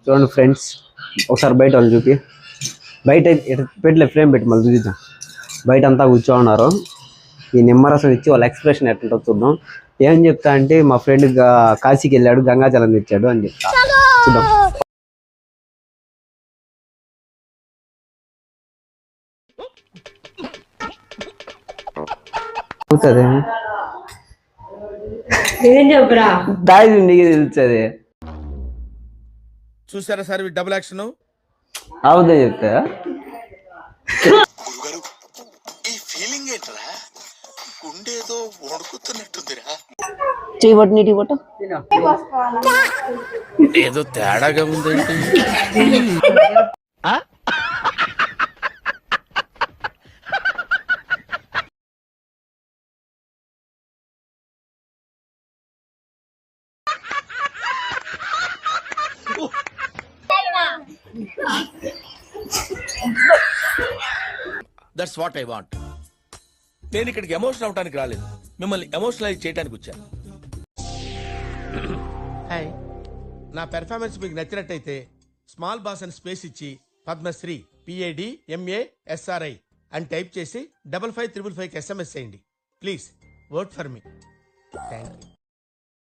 చూడండి ఫ్రెండ్స్, ఒకసారి బయట వాళ్ళు చూపి. బయట పెట్టలే, ఫ్రేమ్ పెట్టి మళ్ళీ చూద్దాం. బయట అంతా కూర్చోన్నారు. ఈ నిమ్మరసం ఇచ్చి వాళ్ళ ఎక్స్ప్రెషన్ ఎట్లుంటో చూద్దాం. ఏం చెప్తా అంటే మా ఫ్రెండ్ కాశీకి వెళ్ళాడు, గంగాజలం తెచ్చాడు అని చెప్తా. చూద్దాం. ఏం చెప్పరా దాయి నీకు తెలుస్తుంది. చూసారా సార్ డబుల్ యాక్షన్. అవుదే చెప్తా. ఈ ఫీలింగ్ ఏంట్రా? గుండేదో వణుకుతున్నట్టుందిరా. చేయబట్టు నీటి పట్టు. ఏదో తేడాగా ఉందండి. That's what I want. నేను ఇక్కడికి ఎమోషనల్ అవడానికి రాలేదు, మిమ్మల్ని ఎమోషనలైజ్ చేయడానికి వచ్చాను. హాయ్, నా పెర్ఫార్మెన్స్ మీకు నచ్చినట్టయితే స్మాల్ బాస్ అని స్పేస్ ఇచ్చి పద్మశ్రీ PADMASRI అని టైప్ చేసి 555555కి SMS చేయండి. Please vote for me. Thank you.